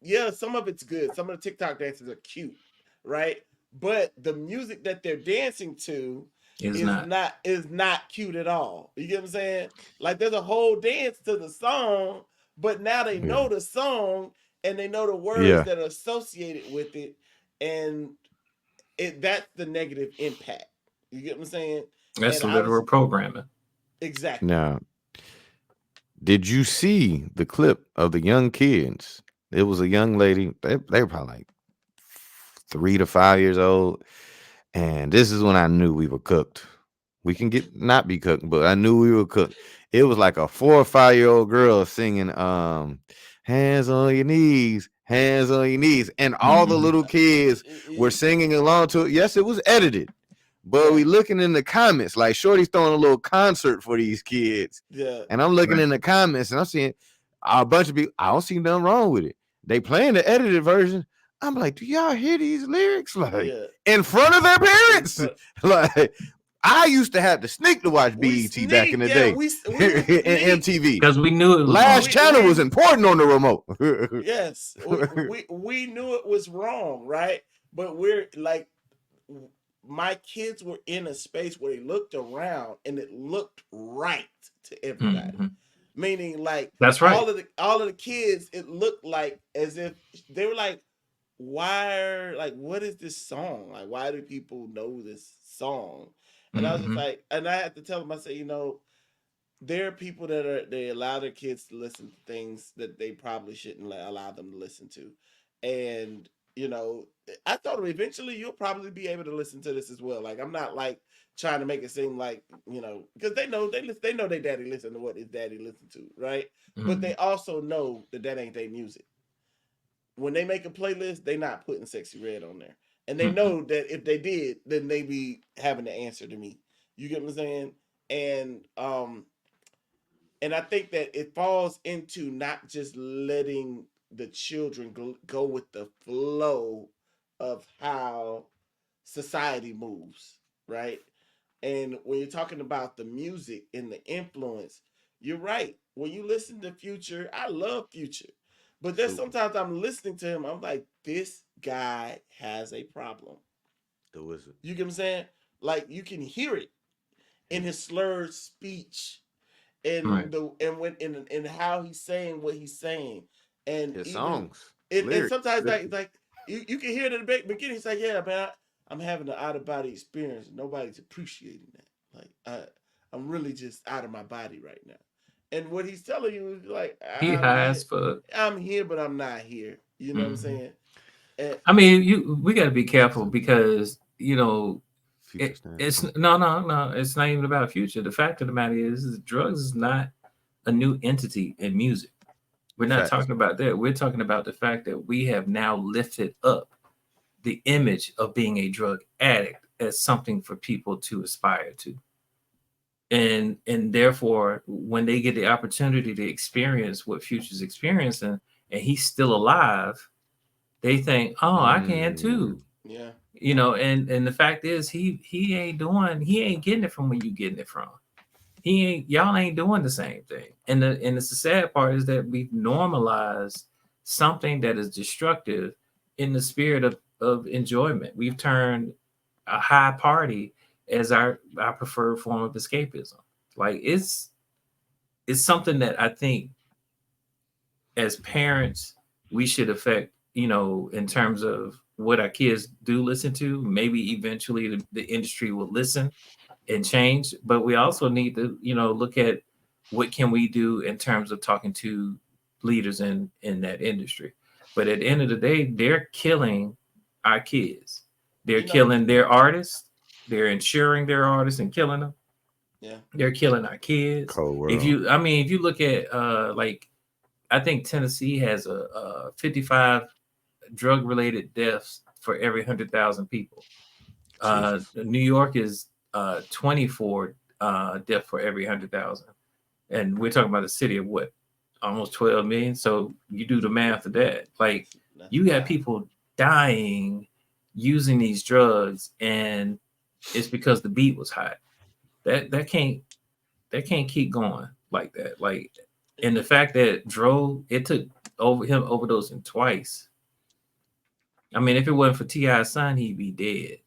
A: yeah, some of it's good. Some of the TikTok dances are cute, right? But the music that they're dancing to
B: Is not.
A: is not cute at all. You get what I'm saying? Like there's a whole dance to the song, but now they
C: Yeah.
A: know the song and they know the words
C: Yeah.
A: that are associated with it, and that's the negative impact. You get what I'm saying?
B: That's
A: And
B: the literal
A: obviously,
B: programming.
A: exactly.
C: Now, did you see the clip of the young kids? It was a young lady. They were probably like 3 to 5 years old. And this is when I knew we were cooked. We can get not be cooked, but I knew we were cooked. It was like a 4 or 5 year old girl singing hands on your knees, hands on your knees. And all the
B: Hmm.
C: little kids were singing along to it. Yes, it was edited. But
A: Yeah,
C: we looking in the comments, like Shorty's throwing a little concert for these kids.
A: yeah,
C: And I'm looking
B: Right.
C: in the comments and I'm seeing a bunch of people. I don't see nothing wrong with it. They playing the edited version. I'm like, do y'all hear these lyrics? Like
A: yeah.
C: in front of their
A: In
C: parents.
A: front,
C: Like I used to have to sneak to watch
A: we
C: BET back in
A: sneak.
C: the
A: Yeah,
C: day
A: we would
C: and
A: sneak.
C: MTV.
B: Because we knew it was
C: Last
B: wrong.
C: channel was
A: We
C: important on the remote.
A: yes, we knew it was wrong, right? But we're like, my kids were in a space where they looked around and it looked right to everybody.
B: Hmm.
A: Meaning, like
B: That's right.
A: all of the kids, it looked like as if they were like, why are like what is this song? Like why do people know this song? And I was just
B: Hmm.
A: like, and I had to tell them, I said, there are people that they allow their kids to listen to things that they probably shouldn't allow them to listen to, and you know, I told them eventually you'll probably be able to listen to this as well. Like I'm not like trying to make it seem like because they know their daddy listen to what his daddy listen to, right? But
B: Hmm.
A: they also know that that ain't their music. When they make a playlist, they not putting Sexy Red on there, and they
B: Hmm.
A: know that if they did, then they be having to answer to me. You get what I'm saying? And and I think that it falls into not just letting the children go with the flow of how society moves, right? And when you're talking about the music and the influence, you're right. When you listen to Future, I love Future. But there's
C: Super.
A: sometimes I'm listening to him, I'm like, this guy has a problem.
C: The wizard.
A: You get what I'm saying? Like you can hear it
C: Yeah.
A: in his slurred speech
B: Right.
A: and when in how he's saying what he's saying, and
C: His
A: even
C: songs.
A: and
C: Lyrics.
A: sometimes like you can hear it in the beginning. He's like, yeah, man, I'm having an out of body experience. Nobody's appreciating that. Like I'm really just out of my body right now. And what he's telling you is like,
B: He high as fuck.
A: I'm here, but I'm not here. You know what I'm
B: Hmm.
A: saying? And
B: I mean, we got to be careful because
C: Future stands
B: it's
C: tall.
B: no. It's not even about future. The fact of the matter is drugs is not a new entity in music. We're not
C: Facts.
B: talking about that. We're talking about the fact that we have now lifted up the image of being a drug addict as something for people to aspire to. And therefore, when they get the opportunity to experience what Future's experiencing and he's still alive, they think, oh, I can too.
C: Mm.
A: yeah,
B: And the fact is he ain't getting it from where you getting it from. He ain't y'all ain't doing the same thing. And it's the sad part is that we've normalized something that is destructive in the spirit of enjoyment. We've turned a high party as our preferred form of escapism. Like it's something that I think as parents we should affect, in terms of what our kids do listen to. Maybe eventually the industry will listen and change, but we also need to look at what can we do in terms of talking to leaders in that industry. But at the end of the day, they're killing our kids. They're
A: you know,
B: killing their artists. They're insuring their artists and killing them.
A: yeah,
B: They're killing our kids.
C: Cold
B: If
C: world.
B: you I mean if you look at like I think Tennessee has a 55 drug related deaths for every 100,000 people.
A: Jesus.
B: New York is 24 death for every 100,000, and we're talking about a city of what, almost 12 million. So you do the math of that. Like
A: That's
B: you got
A: wild.
B: people dying using these drugs, and it's because the beat was hot. That can't keep going like that. Like, and the fact that it took over him overdosing twice. I mean, if it wasn't for T.I.'s son, he'd be dead.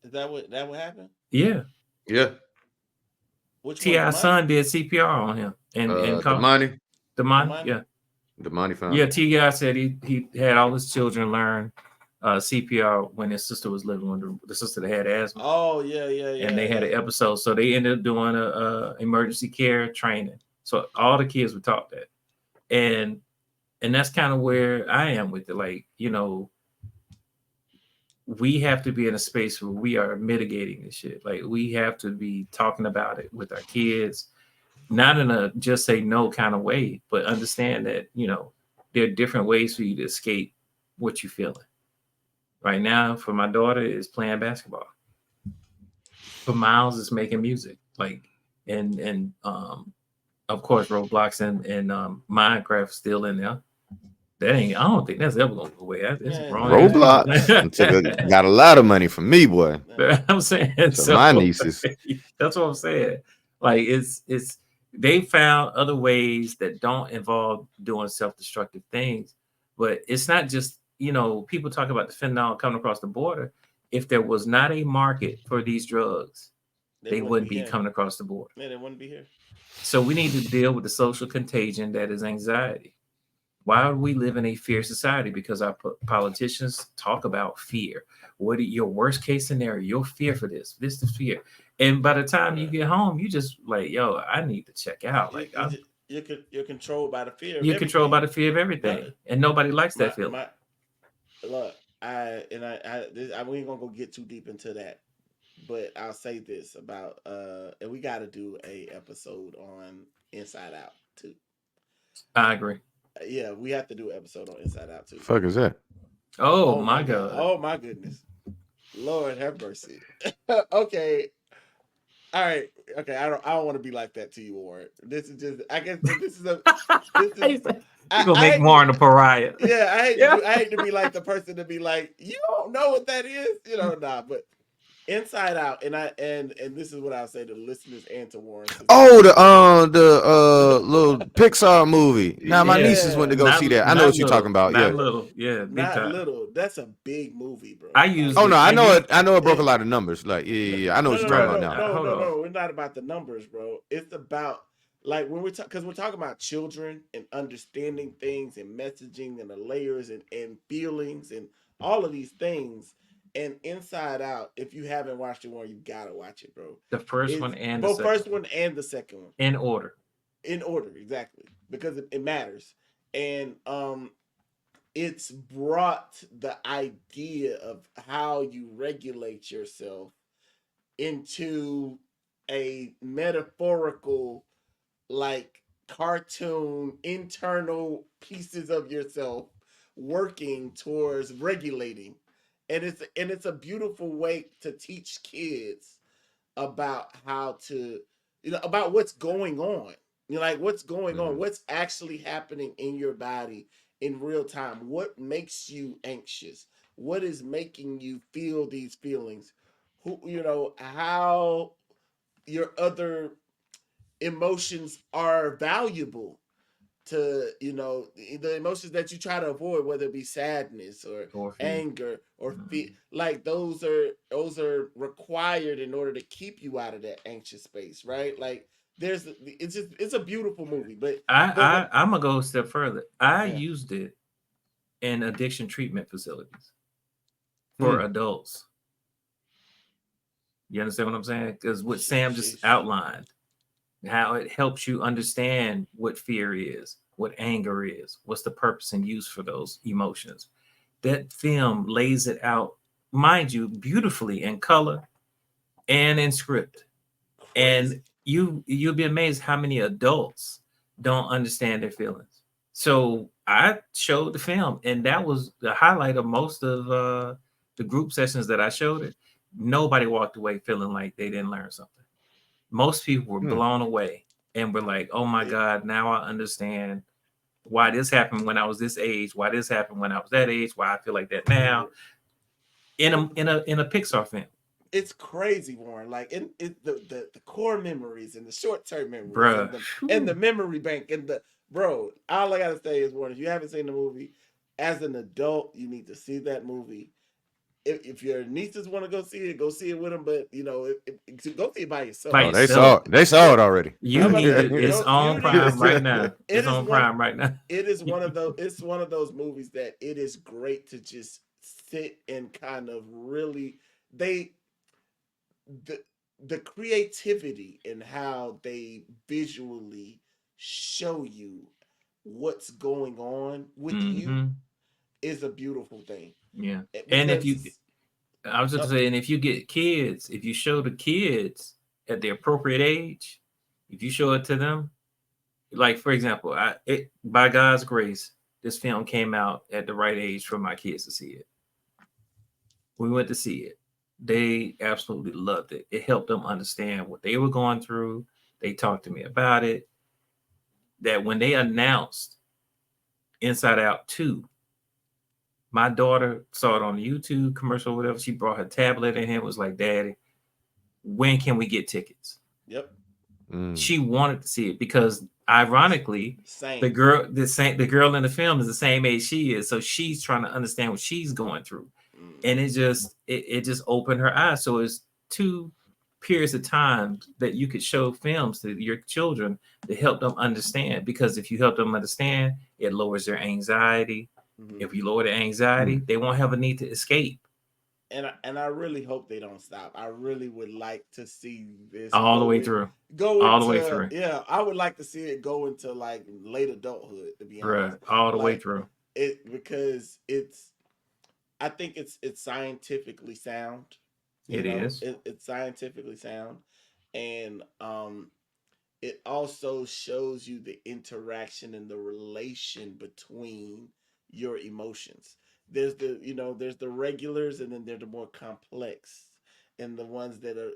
A: Is that what happened?
B: Yeah,
C: Yeah.
A: Which one? The
B: T.I.'s
A: money?
B: son did CPR on him and
C: The
B: called
C: money.
B: the
A: The
B: money.
A: money?
B: Yeah,
C: The money
B: yeah.
C: fountain.
B: T.I. said he had all his children learn CPR when his sister was living with the sister that had asthma,
A: Oh yeah, yeah,
B: and
A: yeah,
B: they had
A: yeah.
B: an episode. So they ended up doing a emergency care training. So all the kids were taught that, and that's kind of where I am with it. Like, we have to be in a space where we are mitigating this shit. Like, we have to be talking about it with our kids, not in a just say no kind of way, but understand that, there are different ways for you to escape what you're feeling. Right now, for my daughter, is playing basketball. For Miles, is making music. Like, and of course, Roblox and Minecraft still in there. That ain't. I don't think that's ever gonna go away. It's a
A: Man,
B: grown ass
A: man,
B: people.
C: Roblox and got a lot of money from me, boy.
A: man.
B: I'm saying
C: So
B: so.
C: my nieces.
B: That's what I'm saying. Like, it's they found other ways that don't involve doing self-destructive things, but it's not just, people talk about the fentanyl coming across the border. If there was not a market for these drugs,
A: They
B: they
A: wouldn't
B: wouldn't
A: be
B: be
A: here.
B: coming across the border.
A: Man, they wouldn't be here.
B: So we need to deal with the social contagion that is anxiety. Why do we live in a fear society? Because our politicians talk about fear. What are your worst case scenario? Your fear for this. This is fear. And by the time you
A: Right.
B: get home, you just like, yo, I need to check out.
A: You,
B: Like,
A: you, just, you're controlled by the fear of
B: you're controlled by
A: everything.
B: the fear of
A: No,
B: everything, and nobody likes
A: my
B: that feeling.
A: my look. We ain't gonna go get too deep into that, but I'll say this about and we got to do a episode on Inside Out too.
B: I agree.
A: Yeah, we have to do an episode on Inside Out too.
C: Fuck is that?
B: Oh
A: Oh
B: my
A: my god.
B: god.
A: Oh my goodness. Lord have mercy. Okay. All right. Okay. I don't want to be like that to you, Warren. This is just. I guess this is a. This is.
B: You
A: I,
B: gonna
A: I
B: make
A: hate to.
B: Warren a pariah?
A: Yeah, I hate to
B: Yeah.
A: do. I hate to be like the person to be like, you don't know what that is. Nah. But Inside Out, and this is what I'll say to the listeners and to Warren, since he
C: Oh,
A: was here.
C: the little Pixar movie. Now my nieces went
A: Yeah.
C: to go see that. I know what you're talking about.
B: Not
C: Yeah.
B: little. Yeah, big
A: Not
B: time.
A: little. That's a big movie, bro.
B: I
A: Like,
B: used
C: Oh no,
B: it.
C: I
B: And
C: know
B: you,
C: it. I know it broke a
A: it,
C: lot of numbers. Like, yeah. I know
A: no,
C: what
A: no,
C: you're
A: no,
C: talking
B: bro.
C: about
A: no,
C: now.
A: no,
B: Hold
A: no,
B: on.
A: no. We're not about the numbers, bro. It's about like when we're because we're talking about children and understanding things and messaging and the layers and feelings and all of these things. And Inside Out, if you haven't watched it one, you gotta watch it, bro.
B: The first
A: It's
B: one and the
A: both
B: second
A: first one and the second one
B: in order.
A: in order, exactly, because it matters. And it's brought the idea of how you regulate yourself into a metaphorical, like, cartoon internal pieces of yourself working towards regulating. And it's a beautiful way to teach kids about how to, about what's going on. Like, what's going on,
C: Mhm.
A: what's actually happening in your body in real time, what makes you anxious, what is making you feel these feelings, how your other emotions are valuable to, the emotions that you try to avoid, whether it be sadness or
B: Or fear.
A: anger or fear.
B: Mhm.
A: Like, those are required in order to keep you out of that anxious space, right? Like, it's a beautiful movie. But what
B: I'm gonna go a step further. I
A: Yeah.
B: used it in addiction treatment facilities for
C: Hmm.
B: adults. You understand what I'm saying? Because what Sam just
A: Sheesh.
B: outlined, how it helps you understand what fear is, what anger is, what's the purpose and use for those emotions. That film lays it out, mind you, beautifully in color and in script. And
A: Crazy.
B: you'll be amazed how many adults don't understand their feelings. So I showed the film, and that was the highlight of most of the group sessions that I showed it. Nobody walked away feeling like they didn't learn something. Most people were
C: Hmm.
B: blown away and were like, "Oh my
A: It,
B: God, now I understand why this happened when I was this age, why this happened when I was that age, why I feel like that now." In a Pixar film,
A: it's crazy, Warren. Like the core memories and the short term memories
B: bruh.
A: and the
B: Whew.
A: memory bank and the bro. All I gotta say is, Warren, if you haven't seen the movie, as an adult, you need to see that movie. If your nieces want to go see it with them. But go see it by
B: By
A: yourself.
C: Oh,
B: yourself,
C: they saw it
A: It,
C: already.
B: you
A: I'm about to
B: need
A: say,
B: to. It's
A: go. You
B: on
A: need to
B: Prime
A: see
B: right
A: it.
B: now.
A: It
B: It's
A: is
B: on
A: one.
B: Prime right now.
A: It is one of those. It's one of those movies that it is great to just sit and kind of really they the the creativity in how they visually show you what's going on with you
B: Hmm.
A: is a beautiful thing.
B: Yeah, and if you,
A: Because
B: I was just
A: uh,
B: saying, if you get kids, if you show the kids at the appropriate age, if you show it to them, like for example, by God's grace, this film came out at the right age for my kids to see it. We went to see it. They absolutely loved it. It helped them understand what they were going through. They talked to me about it. That when they announced Inside Out 2, my daughter saw it on the YouTube commercial or whatever. She brought her tablet in here, was like, Daddy, when can we get tickets?
A: yep,
C: Mm.
B: She wanted to see it because ironically,
A: same.
B: the girl in the film is the same age she is. So she's trying to understand what she's going through. And
A: Mm-hmm.
B: it just opened her eyes. So it's two periods of time that you could show films to your children to help them understand. Because if you help them understand, it lowers their anxiety.
A: Mm-hmm.
B: If you lower the
C: Mm.
B: anxiety, they won't have a need to escape
A: And I really hope they don't stop. I really would like to see this
B: all the way through.
A: go
B: All the way
A: into
B: through.
A: yeah. I would like to see it go into like late adulthood. To be honest,
B: Bruh. All the way
A: like
B: through.
A: it because I think it's scientifically sound.
B: It is.
A: It's scientifically sound, and it also shows you the interaction and the relation between your emotions. There's the regulars, and then there's the more complex, and the ones that are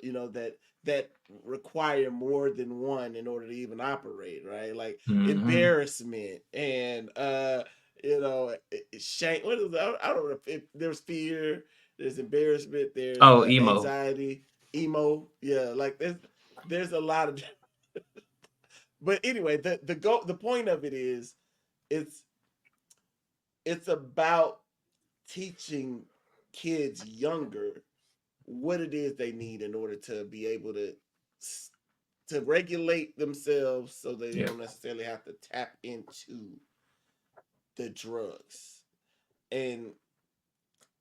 A: that require more than one in order to even operate, right? Like
B: Mm-hmm.
A: embarrassment and shame. What is that? I don't know if there's fear, there's embarrassment, there's
B: Oh, emo.
A: anxiety, emo. Yeah, like there's a lot of but anyway, the point of it is it's it's about teaching kids younger what it is they need in order to be able to regulate themselves so they
B: Yeah.
A: don't necessarily have to tap into the drugs. And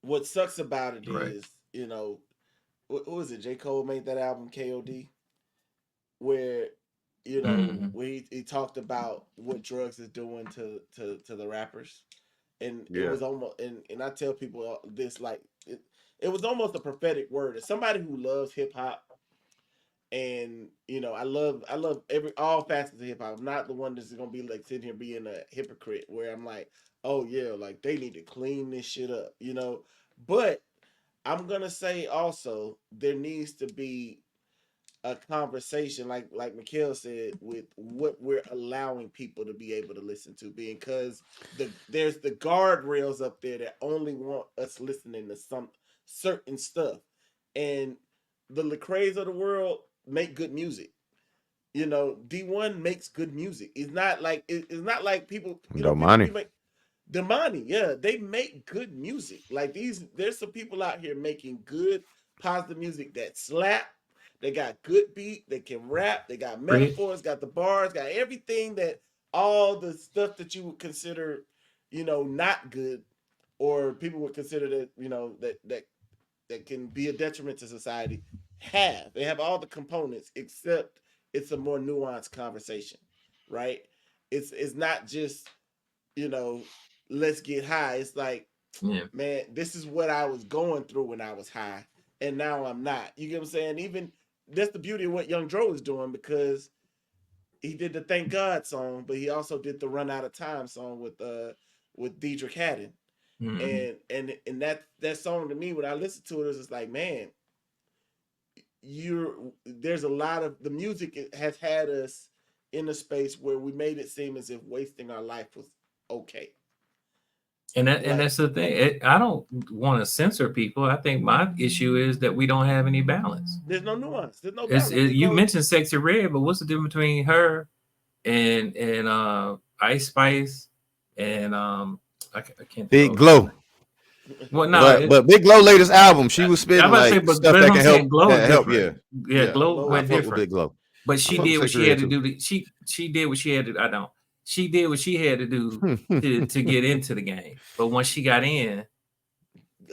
A: what sucks about it
B: Right.
A: is, what was it? J. Cole made that album KOD, where
B: Mm-hmm.
A: where he talked about what drugs is doing to the rappers, and it
C: Yeah.
A: was almost and I tell people this like it was almost a prophetic word as somebody who loves hip hop. And I love every all facets of hip hop. I'm not the one that's gonna be like sitting here being a hypocrite where I'm like, oh yeah, like they need to clean this shit up. But I'm gonna say also there needs to be a conversation like Mikhail said with what we're allowing people to be able to listen to, because there's the guardrails up there that only want us listening to some certain stuff. And the Lecrae's of the world make good music. D1 makes good music. It's not like people, people
C: Domani.
A: be make Damani, yeah, they make good music. Like there's some people out here making good, positive music that slap. They got good beat. They can rap. They got
B: Preach.
A: metaphors. Got the bars. Got everything that all the stuff that you would consider, not good, or people would consider that that can be a detriment to society. They have all the components, except it's a more nuanced conversation, right? It's not just you know, let's get high. It's like,
B: Yeah.
A: man, this is what I was going through when I was high, and now I'm not. You get what I'm saying? Even that's the beauty of what Young Dro is doing, because he did the Thank God song, but he also did the Run Out of Time song with Deidre Haddon.
B: Mm-mm.
A: And that song to me, when I listen to it, is just like, man, you're there's a lot of the music has had us in a space where we made it seem as if wasting our life was okay.
B: And
A: Like
B: that's the thing. I don't want to censor people. I think my issue is that we don't have any balance.
A: there's no nuance, there's no balance, there's
B: You
A: no
B: mentioned Sexy Red, but what's the difference between her and Ice Spice and I can't think
C: Big
B: of her name.
C: Glow.
B: Well, no,
A: well,
C: But Big Glow latest album, she was
B: I'm
C: spitting
B: about to say,
C: like
B: but
C: stuff
B: that's
C: that
B: what I'm
C: can
B: saying. Glow is
C: help. Yeah,
B: different. Yeah,
C: yeah.
B: Glow
A: Glow
C: I
B: went
A: is
C: fuck with
A: different.
B: different.
C: Big Glow.
B: But
C: I
B: she
C: fuck with
B: did what
C: Sexy
B: she had
C: Red
B: to
C: too.
B: do. She did what she had to. I don't. She did what she had to do to get into the game. But once she got in,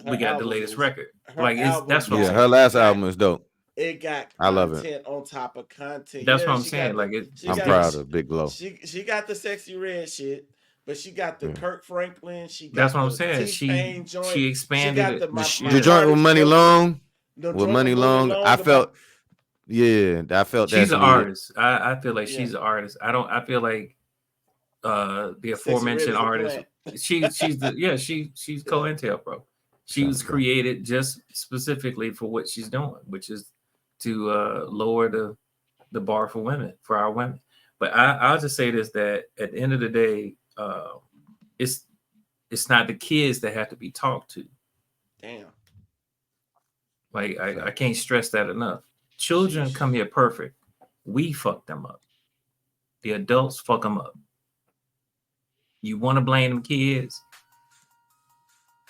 B: we
A: her
B: got the latest
A: albums
B: record.
A: her
B: Like
A: album
B: that's what I'm
C: Yeah,
A: got
C: her
B: saying.
A: it
C: last
A: got
C: album is dope.
A: it got
C: I love it.
A: content on top of content.
B: That's what
A: Yeah,
B: I'm saying. Like
A: she
C: I'm
A: got the
C: proud
B: it's
C: of Big Glow.
A: she got the Sexy Red shit, but she got the
C: Yeah.
A: Kirk Franklin, she
B: that's
A: got
B: what I'm
A: the
B: saying.
A: T Pain joint,
B: She
A: she
B: expanded
A: got
B: it.
A: the my
C: The
B: Yeah,
C: joint
A: heart
C: with Money
A: exploded,
C: Long,
A: the
C: with
A: joint with
C: Money
A: Money
C: Long, I
A: Long about
C: felt, yeah, I felt
B: she's
C: that's
B: an
C: needed.
B: artist. I feel like
A: yeah.
B: she's an artist. I don't. I feel like the
A: Sexy Red
B: aforementioned
A: is a
B: artist.
A: plant.
B: She's the yeah she's
A: Yeah,
B: co-intel bro. She
C: So,
B: was
C: bro.
B: created just specifically for what she's doing, which is to lower the bar for women, for our women. But I'll just say this, that at the end of the day, it's it's not the kids that have to be talked to.
A: damn.
B: Like I
C: Facts.
B: can't stress that enough. Children
A: Sheesh.
B: come here perfect. We fuck them up. The adults fuck them up. You want to blame them kids?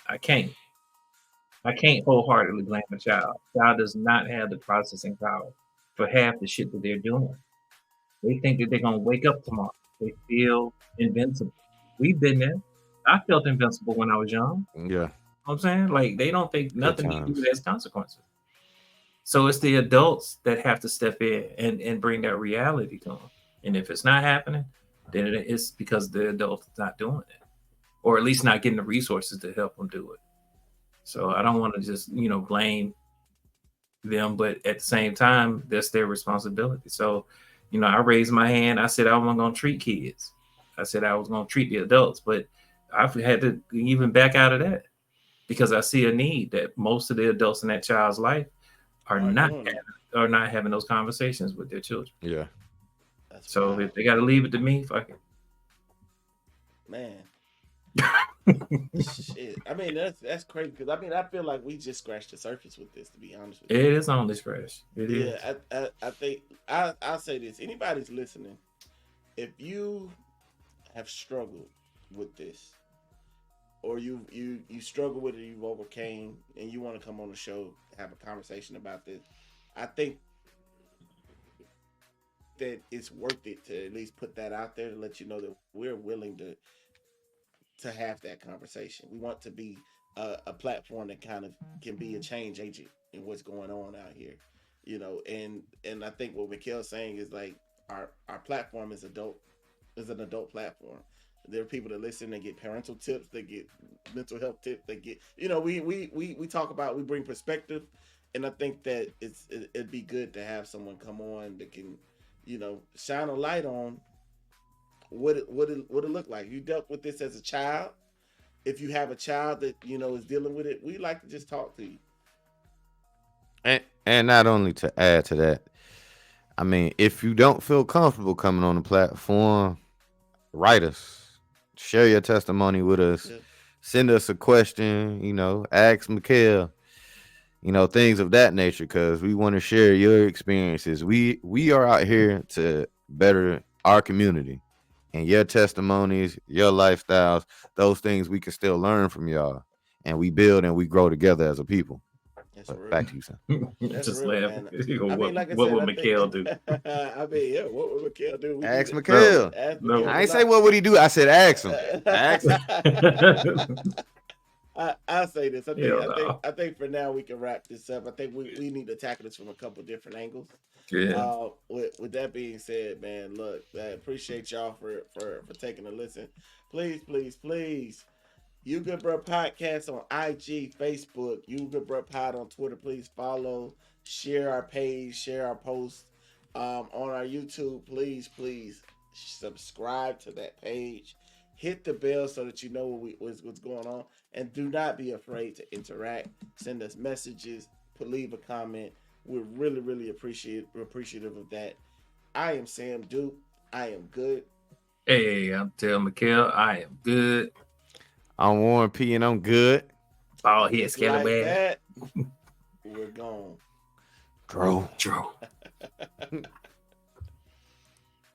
B: I can't. I can't wholeheartedly blame a child. Child does not have the processing power for half the shit that they're doing. They think that they're gonna wake up tomorrow. They feel invincible. We've been there. I felt invincible when I was young.
C: Yeah,
B: You know what I'm saying? Like they don't think
C: good
B: nothing they do
C: times.
B: has consequences. So it's the adults that have to step in and bring that reality to them. And if it's not happening, then it's because the adult's not doing it, or at least not getting the resources to help them do it. So I don't want to just blame them, but at the same time, that's their responsibility. So, I raised my hand. I said I wasn't going to treat kids. I said I was going to treat the adults, but I've had to even back out of that because I see a need that most of the adults in that child's life are
A: Aren't
B: not
A: doing it.
B: are not having those conversations with their children.
C: Yeah.
A: That's
B: So if
A: wild,
B: they got to leave it to me, fuck
A: man.
B: it.
A: Shit. I mean, that's crazy because I mean, I feel like we just scratched the surface with this. To be honest with
B: It is on this fresh. It
A: you.
B: is.
A: Yeah, I think I'll say this. Anybody's listening, if you have struggled with this, or you struggle with it, you've overcame, and you want to come on the show have a conversation about this, I think that it's worth it to at least put that out there to let you know that we're willing to have that conversation. We want to be a platform that kind of can be a change agent in what's going on out here, and I think what Mikhail's saying is like our platform is an adult platform. There are people that listen, they get parental tips, they get mental health tips, they get we talk about, we bring perspective, and I think that it'd be good to have someone come on that can shine a light on what it look like. You dealt with this as a child. If you have a child that is dealing with it, we like to just talk to you.
C: And not only to add to that, I mean, if you don't feel comfortable coming on the platform, write us, share your testimony with us,
A: Yeah,
C: send us a question, ask Mikhail, things of that nature, because we want to share your experiences. We are out here to better our community, and your testimonies, your lifestyles, those things we can still learn from y'all, and we build and we grow together as a people.
A: that's
C: But
A: real.
C: back to you, son.
A: That's
B: Just
A: real,
B: laugh.
A: man. I mean,
B: What
A: like I
B: what
A: said,
B: would
A: I think.
B: Mikhail do?
A: I mean, yeah. What would Mikhail do? We need
C: Ask
A: to
B: No,
C: Mikhail.
A: ask Mikhail,
B: no.
C: I ain't
A: because
C: say what would he do. I said ask him. Ask him.
A: I say this. I think
B: Hell
A: I think
B: no.
A: I think for now we can wrap this up. I think we need to tackle this from a couple different angles.
B: Yeah.
A: With that being said, man, look, I appreciate y'all for taking a listen. Please, please, please, You Good Bro Podcast on IG, Facebook, You Good Bro Pod on Twitter. Please follow, share our page, share our posts. On our YouTube, please subscribe to that page. Hit the bell so that you know what's going on, and do not be afraid to interact. Send us messages, leave a comment. We're really appreciative of that. I am Sam Duke. I am good.
B: Hey, I'm Tel McKell. I am good.
C: I'm Warren P, and I'm good.
B: Ball
A: And
B: head
A: just like
B: scallywag.
A: that, we're gone.
C: Bro.
B: True.